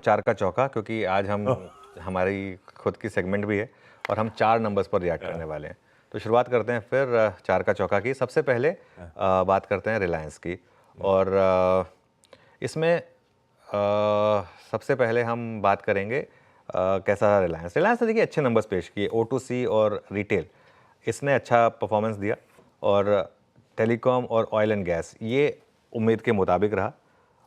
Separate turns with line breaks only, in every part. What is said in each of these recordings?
चार का चौका, क्योंकि आज हम हमारी खुद की सेगमेंट भी है और हम 4 नंबर्स पर रिएक्ट करने वाले हैं। तो शुरुआत करते हैं फिर चार का चौका की। सबसे पहले बात करते हैं रिलायंस की, और इसमें सबसे पहले हम बात करेंगे कैसा रहा रिलायंस। रिलायंस ने देखिए अच्छे नंबर्स पेश किए, O2C और रिटेल इसने अच्छा परफॉर्मेंस दिया, और टेलीकॉम और ऑयल एंड गैस ये उम्मीद के मुताबिक रहा।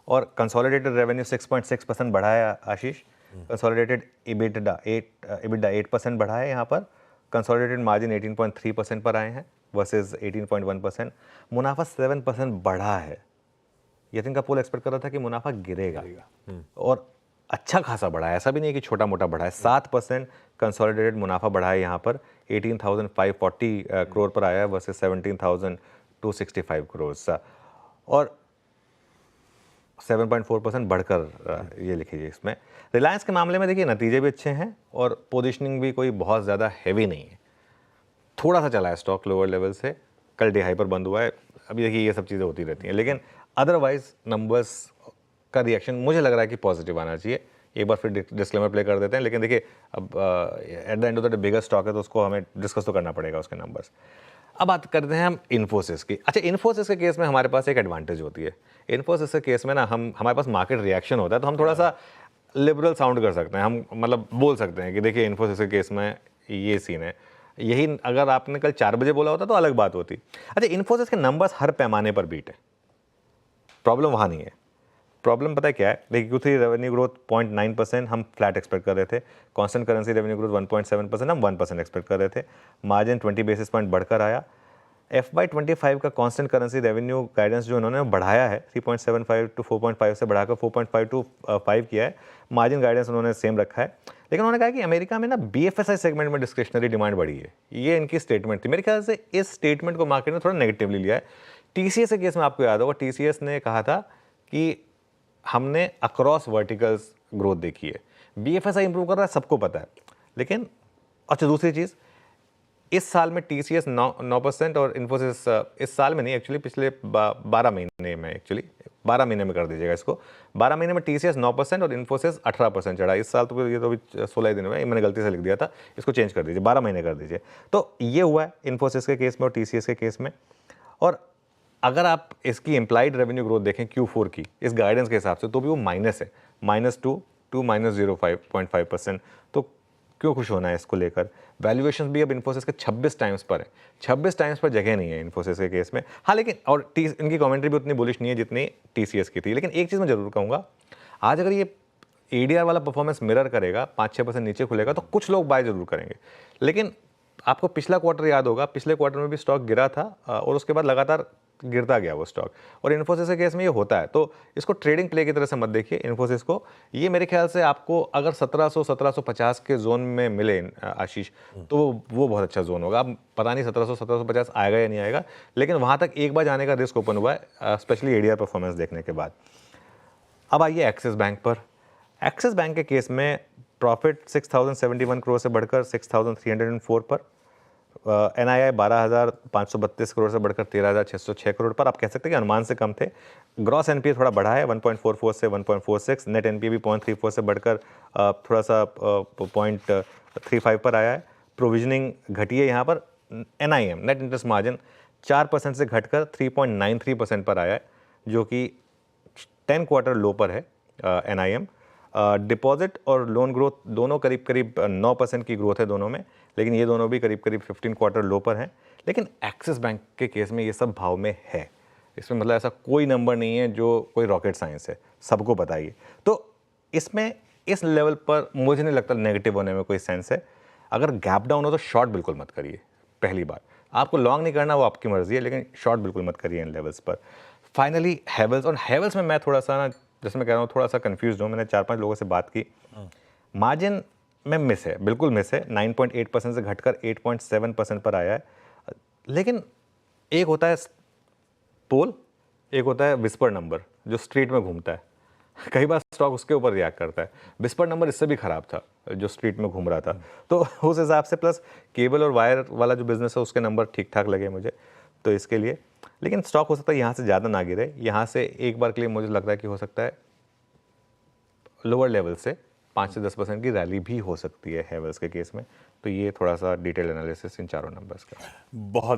और कंसोलिडेटेड रेवेन्यू 6.6% बढ़ा है आशीष। कंसोलिडेटेड EBITDA 8% बढ़ा है यहाँ पर। कंसोलिडेटेड मार्जिन 18.3% पर आए हैं वर्सेस 18.1%। मुनाफा 7% बढ़ा है। यतिन का पोल एक्सपेक्ट कर रहा था कि मुनाफा गिरेगा, और अच्छा खासा बढ़ा है, ऐसा भी नहीं है कि छोटा मोटा बढ़ा है। 7% कंसोलिडेटेड मुनाफा बढ़ा है यहाँ पर, 18,540 करोड़ पर आया है वर्सेस 17,265 करोड़ सा, और 7.4% बढ़कर ये लिखिए इसमें। रिलायंस के मामले में देखिए नतीजे भी अच्छे हैं और पोजीशनिंग भी कोई बहुत ज़्यादा हैवी नहीं है। थोड़ा सा चला है स्टॉक लोअर लेवल से, कल डी हाई पर बंद हुआ है। अभी देखिए ये सब चीज़ें होती रहती हैं, लेकिन अदरवाइज नंबर्स का रिएक्शन मुझे लग रहा है कि पॉजिटिव आना चाहिए। एक बार फिर डिस्क्लेमर प्ले कर देते हैं, लेकिन देखिए अब at the end of the day bigger stock है तो उसको हमें डिस्कस तो करना पड़ेगा उसके नंबर्स। अब बात करते हैं हम इन्फोसिस की। अच्छा, इन्फोसिस के केस में हमारे पास एक एडवांटेज होती है। इन्फोसिस के केस में ना हमारे पास मार्केट रिएक्शन होता है, तो हम थोड़ा सा लिबरल साउंड कर सकते हैं। हम मतलब बोल सकते हैं कि देखिए इन्फोसिस के केस में ये सीन है। यही अगर आपने कल 4 बजे बोला होता तो अलग बात होती। अच्छा, इन्फोसिस के नंबर्स हर पैमाने पर बीट है, प्रॉब्लम वहाँ नहीं है। प्रॉब्लम पता है क्या है? देखिए Q3 रेवेन्यू ग्रोथ 0.9% हम फ्लैट एक्सपेक्ट कर रहे थे। कांस्टेंट करेंसी रेवेन्यू ग्रोथ 1.7% हम 1% एक्सपेक्ट कर रहे थे। मार्जिन 20 बेसिस पॉइंट बढ़कर आया। FY25 का कांस्टेंट करेंसी रेवेन्यू गाइडेंस जो उन्होंने बढ़ाया है 3.75 टू 4.5 से बढ़ाकर 4.5 टू 5 किया है। मार्जिन गाइडेंस उन्होंने सेम रखा है, लेकिन उन्होंने कहा कि अमेरिका में ना BFSI सेगमेंट में डिस्क्रिशनरी डिमांड बढ़ी है। ये इनकी स्टेटमेंट थी। मेरे ख्याल से इस स्टेटमेंट को मार्केट ने थोड़ा नेगेटिवली लिया है। TCS के केस में आपको याद होगा, TCS ने कहा था कि हमने अक्रॉस वर्टिकल्स ग्रोथ देखी है। BFSI इंप्रूव कर रहा है, सबको पता है, लेकिन अच्छा दूसरी चीज़, इस साल में TCS 9% और इन्फोसिस इस साल में नहीं, एक्चुअली पिछले 12 महीने में, एक्चुअली 12 महीने में कर दीजिएगा इसको। 12 महीने में TCS 9% और इन्फोसिस 18% चढ़ा। इस साल तो ये तो अभी 16 दिन हुए, मैंने गलती से लिख दिया था, इसको चेंज कर दीजिए, 12 महीने कर दीजिए। तो ये हुआ है इन्फोसिस के केस में और TCS के केस में। और अगर आप इसकी इम्प्लाइड रेवेन्यू ग्रोथ देखें Q4 की इस गाइडेंस के हिसाब से, तो भी वो माइनस है, -2 टू -0.5%। तो क्यों खुश होना है इसको लेकर? वैल्यूएशन भी अब इन्फोसिस के 26 टाइम्स पर है। 26 टाइम्स पर जगह नहीं है इन्फोसिस के केस में। हाँ, लेकिन और इनकी कमेंट्री भी उतनी बुलिश नहीं है जितनी TCS की थी। लेकिन एक चीज़ मैं जरूर कहूँगा, आज अगर ये ADR वाला परफॉर्मेंस मिरर करेगा, 5-6% नीचे खुलेगा, तो कुछ लोग बाय जरूर करेंगे। लेकिन आपको पिछला क्वार्टर याद होगा, पिछले क्वार्टर में भी स्टॉक गिरा था और उसके बाद लगातार गिरता गया वो स्टॉक, और इन्फोसिस के केस में ये होता है। तो इसको ट्रेडिंग प्ले की तरह से मत देखिए इन्फोसिस को। ये मेरे ख्याल से आपको अगर 1750 के जोन में मिले आशीष, तो वो बहुत अच्छा जोन होगा। अब पता नहीं 1750 आएगा या नहीं आएगा, लेकिन वहाँ तक एक बार जाने का रिस्क ओपन हुआ है, स्पेशली ADR परफॉर्मेंस देखने के बाद। अब आइए एक्सिस बैंक पर। एक्सिस बैंक के केस में प्रॉफिट 6071 करोड़ से बढ़कर 6304 पर, NII 12,532 करोड़ से बढ़कर 13,606 करोड़ पर। आप कह सकते हैं कि अनुमान से कम थे। ग्रॉस NPA थोड़ा बढ़ा है, 1.44 से 1.46। नेट NPA भी 0.34 से बढ़कर थोड़ा सा 0.35 पर आया है। प्रोविजनिंग घटी है यहाँ पर। NIM नेट इंटरेस्ट मार्जिन 4% से घटकर 3.93% पर आया है, जो कि 10 क्वार्टर लो पर है NIM। डिपॉजिट और लोन ग्रोथ दोनों करीब करीब 9% की ग्रोथ है दोनों में, लेकिन ये दोनों भी करीब करीब 15 क्वार्टर लो पर हैं। लेकिन एक्सिस बैंक के केस में ये सब भाव में है। इसमें मतलब ऐसा कोई नंबर नहीं है जो कोई रॉकेट साइंस है, सबको पता ही है। तो इसमें इस लेवल पर मुझे नहीं लगता नेगेटिव होने में कोई सेंस है। अगर गैप डाउन हो तो शॉर्ट बिल्कुल मत करिए। पहली बात, आपको लॉन्ग नहीं करना, वो आपकी मर्जी है, लेकिन शॉर्ट बिल्कुल मत करिए इन लेवल्स पर। फाइनली हैवेल्स, और हैवेल्स में मैं थोड़ा सा ना, जैसे मैं कह रहा हूँ, थोड़ा सा कंफ्यूज हूँ। मैंने 4-5 लोगों से बात की, मार्जिन में मिस है, बिल्कुल मिस है। 9.8% से घटकर 8.7% पर आया है। लेकिन एक होता है पोल, एक होता है विस्पर नंबर जो स्ट्रीट में घूमता है। कई बार स्टॉक उसके ऊपर रिएक्ट करता है। विस्पर नंबर इससे भी खराब था जो स्ट्रीट में घूम रहा था। तो उस हिसाब से, प्लस केबल और वायर वाला जो बिजनेस है उसके नंबर ठीक ठाक लगे मुझे, तो इसके लिए। लेकिन स्टॉक हो सकता है यहाँ से ज़्यादा ना गिरे। यहाँ से एक बार के लिए मुझे लगता है कि हो सकता है लोअर लेवल से 5 से 10% की रैली भी हो सकती है हैवेल्स के केस में। तो ये थोड़ा सा डिटेल एनालिसिस इन चारों नंबर्स का।
बहुत